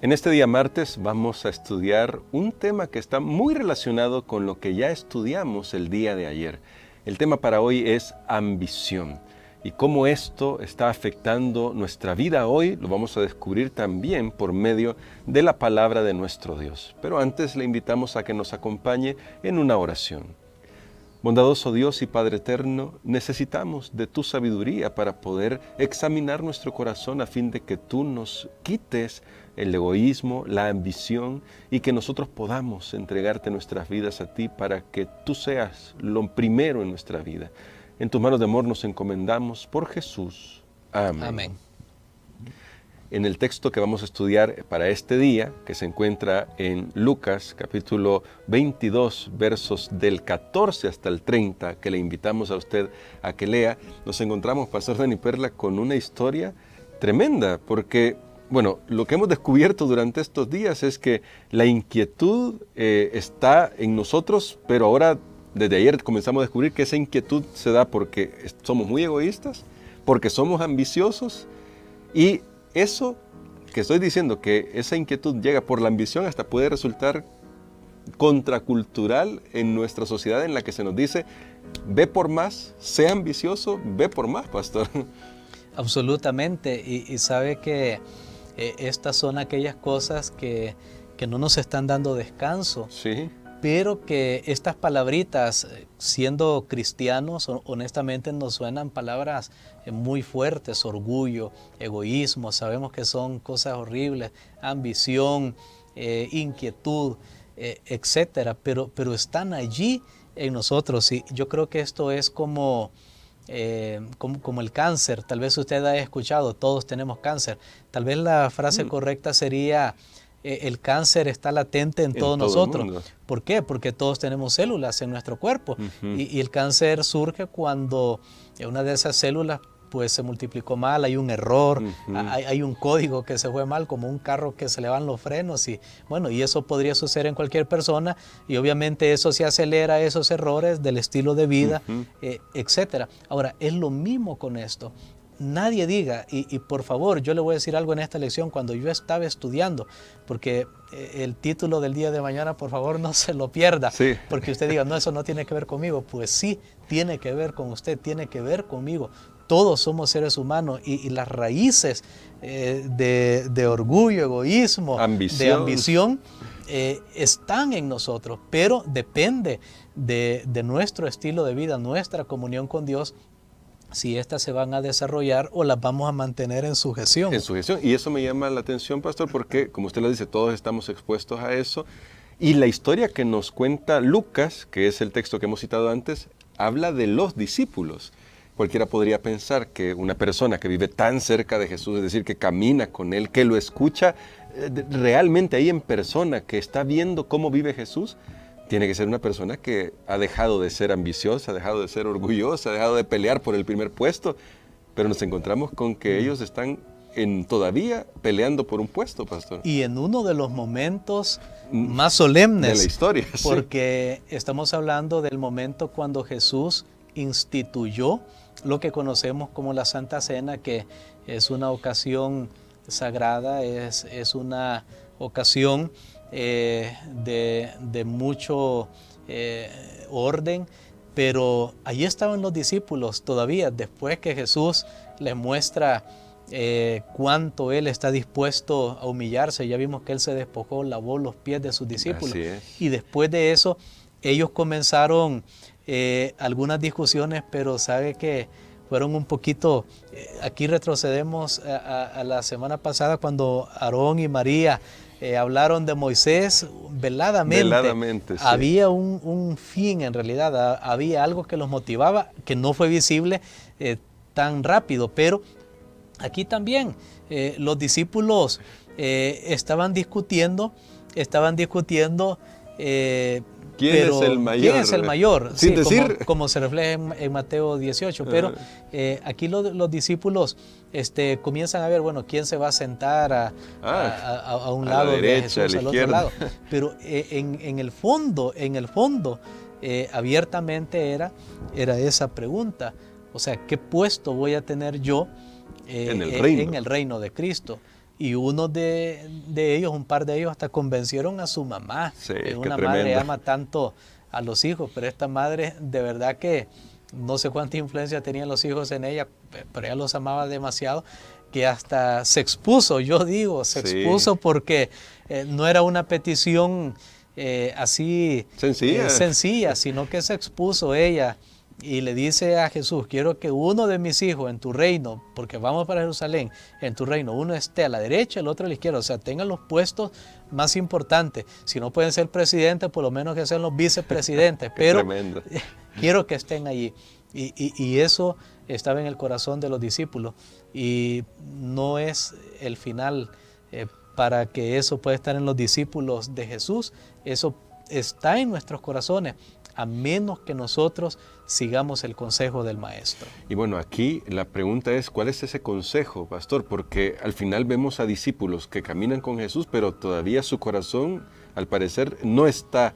En este día martes vamos a estudiar un tema que está muy relacionado con lo que ya estudiamos el día de ayer. El tema para hoy es ambición. Y cómo esto está afectando nuestra vida hoy lo vamos a descubrir también por medio de la palabra de nuestro Dios. Pero antes le invitamos a que nos acompañe en una oración. Bondadoso Dios y Padre eterno, necesitamos de tu sabiduría para poder examinar nuestro corazón a fin de que tú nos quites el egoísmo, la ambición y que nosotros podamos entregarte nuestras vidas a ti para que tú seas lo primero en nuestra vida. En tus manos de amor nos encomendamos por Jesús. Amén. Amén. En el texto que vamos a estudiar para este día, que se encuentra en Lucas capítulo 22, versos del 14 hasta el 30, que le invitamos a usted a que lea, nos encontramos, Pastor Dani Perla, con una historia tremenda, porque, bueno, lo que hemos descubierto durante estos días es que la inquietud está en nosotros, pero ahora, desde ayer comenzamos a descubrir que esa inquietud se da porque somos muy egoístas, porque somos ambiciosos y eso que estoy diciendo, que esa inquietud llega por la ambición, hasta puede resultar contracultural en nuestra sociedad en la que se nos dice, ve por más, sea ambicioso, ve por más, pastor. Absolutamente, y sabe que estas son aquellas cosas que no nos están dando descanso. Sí. Pero que estas palabritas, siendo cristianos, honestamente nos suenan palabras muy fuertes: orgullo, egoísmo, sabemos que son cosas horribles, ambición, inquietud, etcétera, pero están allí en nosotros. Y yo creo que esto es como el cáncer. Tal vez usted haya escuchado, todos tenemos cáncer. Tal vez la frase correcta sería: el cáncer está latente en todos nosotros. ¿Por qué? Porque todos tenemos células en nuestro cuerpo. Y el cáncer surge cuando una de esas células pues se multiplicó mal, hay un error, hay un código que se fue mal, como un carro que se le van los frenos. Y bueno, y eso podría suceder en cualquier persona, y obviamente eso se acelera esos errores del estilo de vida, etcétera. Ahora, es lo mismo con esto. Nadie diga, y por favor, yo le voy a decir algo en esta lección, cuando yo estaba estudiando, porque el título del día de mañana, por favor, no se lo pierda, sí. Porque usted diga, no, eso no tiene que ver conmigo. Pues sí, tiene que ver con usted, tiene que ver conmigo. Todos somos seres humanos y las raíces de orgullo, egoísmo, de ambición, están en nosotros, pero depende de nuestro estilo de vida, nuestra comunión con Dios, si estas se van a desarrollar o las vamos a mantener en sujeción. En sujeción, y eso me llama la atención, pastor, porque como usted lo dice, todos estamos expuestos a eso. Y la historia que nos cuenta Lucas, que es el texto que hemos citado antes, habla de los discípulos. Cualquiera podría pensar que una persona que vive tan cerca de Jesús, es decir, que camina con Él, que lo escucha realmente ahí en persona, que está viendo cómo vive Jesús, tiene que ser una persona que ha dejado de ser ambiciosa, ha dejado de ser orgullosa, ha dejado de pelear por el primer puesto, pero nos encontramos con que ellos están todavía peleando por un puesto, pastor. Y en uno de los momentos más solemnes de la historia, porque estamos hablando del momento cuando Jesús instituyó lo que conocemos como la Santa Cena, que es una ocasión sagrada, es una ocasión de mucho orden, pero allí estaban los discípulos todavía, después que Jesús les muestra cuánto Él está dispuesto a humillarse. Ya vimos que Él se despojó, lavó los pies de sus discípulos. Así es. Y después de eso, ellos comenzaron algunas discusiones, pero sabe que fueron un poquito, aquí retrocedemos a la semana pasada cuando Aarón y María hablaron de Moisés veladamente. Veladamente, sí. Había un fin en realidad, había algo que los motivaba, que no fue visible tan rápido, pero aquí también los discípulos estaban discutiendo, ¿Quién es el mayor? ¿Quién es el mayor? Sin sí, decir... como se refleja en Mateo 18, pero aquí los discípulos comienzan a ver, bueno, quién se va a sentar a un lado la derecha, de Jesús, al otro lado. Pero en el fondo, abiertamente era esa pregunta. O sea, ¿qué puesto voy a tener yo en el reino de Cristo? y uno de ellos, un par de ellos, hasta convencieron a su mamá. Sí, Una madre ama tanto a los hijos, pero esta madre de verdad que no sé cuánta influencia tenían los hijos en ella, pero ella los amaba demasiado, que hasta se expuso, yo digo, se expuso porque no era una petición así sencilla, sino que se expuso ella y le dice a Jesús: quiero que uno de mis hijos en tu reino, porque vamos para Jerusalén, en tu reino, uno esté a la derecha, el otro a la izquierda, o sea, tengan los puestos más importantes. Si no pueden ser presidentes, por lo menos que sean los vicepresidentes, pero quiero que estén allí. Y eso estaba en el corazón de los discípulos, y no es el final para que eso pueda estar en los discípulos de Jesús. Eso está en nuestros corazones, a menos que nosotros sigamos el consejo del Maestro. Y bueno, aquí la pregunta es, ¿cuál es ese consejo, pastor? Porque al final vemos a discípulos que caminan con Jesús, pero todavía su corazón, al parecer, no está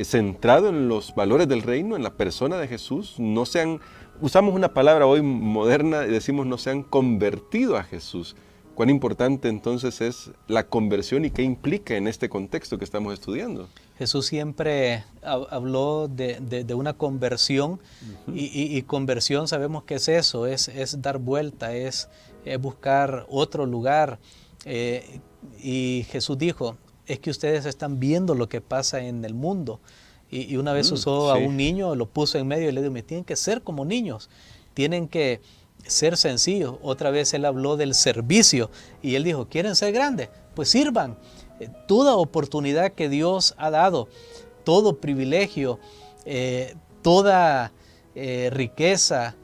centrado en los valores del reino, en la persona de Jesús. No se han, usamos una palabra hoy moderna y decimos no se han convertido a Jesús. ¿Cuán importante entonces es la conversión y qué implica en este contexto que estamos estudiando? Jesús siempre habló de una conversión, y conversión sabemos que es eso, es dar vuelta, es buscar otro lugar. Y Jesús dijo: es que ustedes están viendo lo que pasa en el mundo. Y una vez usó a un niño, lo puso en medio y le dijo: me tienen que ser como niños, tienen que ser sencillos. Otra vez él habló del servicio y él dijo: ¿quieren ser grandes? Pues sirvan. Toda oportunidad que Dios ha dado, todo privilegio, toda riqueza,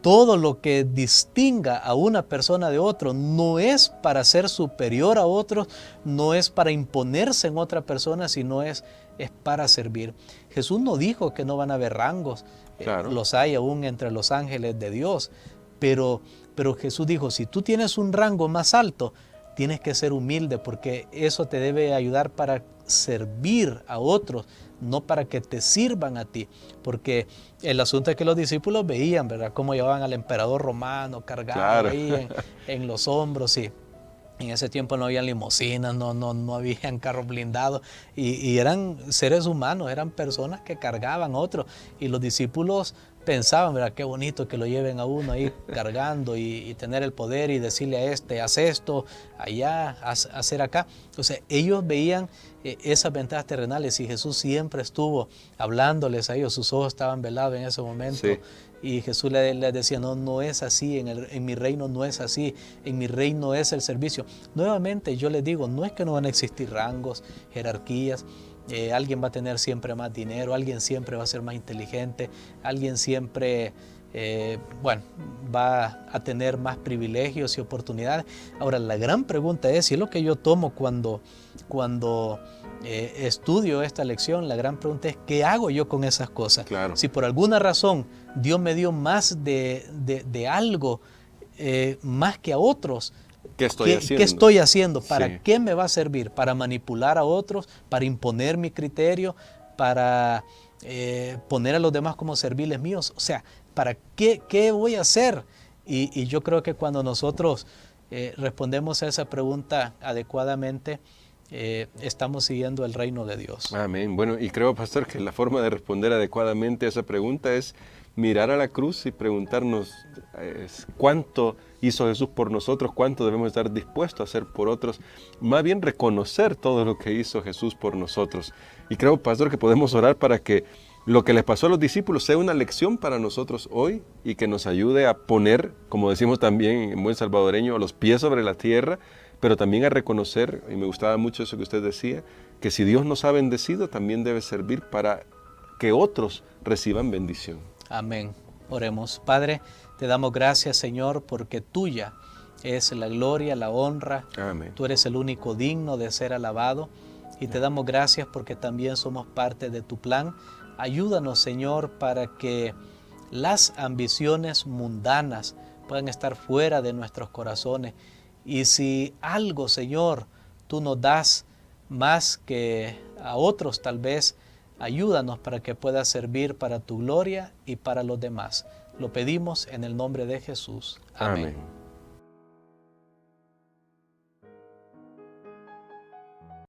todo lo que distinga a una persona de otro, no es para ser superior a otros, no es para imponerse en otra persona, sino es para servir. Jesús no dijo que no van a haber rangos, claro. Los hay aún entre los ángeles de Dios, pero Jesús dijo: si tú tienes un rango más alto, tienes que ser humilde, porque eso te debe ayudar para servir a otros, no para que te sirvan a ti. Porque el asunto es que los discípulos veían, ¿verdad?, cómo llevaban al emperador romano cargado, claro, ahí en los hombros. Sí. En ese tiempo no había limusinas, no habían carros blindados, y eran seres humanos, eran personas que cargaban a otros, y los discípulos pensaban, ¿verdad?, qué bonito que lo lleven a uno ahí cargando y tener el poder y decirle a este: haz esto, allá, hacer acá. Entonces ellos veían esas ventajas terrenales, y Jesús siempre estuvo hablándoles a ellos. Sus ojos estaban velados en ese momento. Sí. Y Jesús les decía: no es así, en mi reino no es así, en mi reino es el servicio. Nuevamente yo les digo, no es que no van a existir rangos, jerarquías. Alguien va a tener siempre más dinero, alguien siempre va a ser más inteligente, alguien siempre va a tener más privilegios y oportunidades. Ahora, la gran pregunta es, y es lo que yo tomo cuando estudio esta lección, la gran pregunta es: ¿qué hago yo con esas cosas? Claro. Si por alguna razón Dios me dio más de algo, más que a otros, ¿qué estoy haciendo? ¿Para qué me va a servir? ¿Para manipular a otros? ¿Para imponer mi criterio? ¿Para poner a los demás como serviles míos? O sea, ¿para qué voy a hacer? Y yo creo que cuando nosotros respondemos a esa pregunta adecuadamente, estamos siguiendo el reino de Dios. Amén. Bueno, y creo, pastor, que la forma de responder adecuadamente a esa pregunta es mirar a la cruz y preguntarnos cuánto hizo Jesús por nosotros, cuánto debemos estar dispuestos a hacer por otros, más bien reconocer todo lo que hizo Jesús por nosotros. Y creo, pastor, que podemos orar para que lo que les pasó a los discípulos sea una lección para nosotros hoy y que nos ayude a poner, como decimos también en buen salvadoreño, los pies sobre la tierra, pero también a reconocer, y me gustaba mucho eso que usted decía, que si Dios nos ha bendecido, también debe servir para que otros reciban bendición. Amén. Oremos. Padre, te damos gracias, Señor, porque tuya es la gloria, la honra. Amén. Tú eres el único digno de ser alabado. Y te damos gracias porque también somos parte de tu plan. Ayúdanos, Señor, para que las ambiciones mundanas puedan estar fuera de nuestros corazones. Y si algo, Señor, tú nos das más que a otros, tal vez, ayúdanos para que pueda servir para tu gloria y para los demás. Lo pedimos en el nombre de Jesús. Amén. Amén.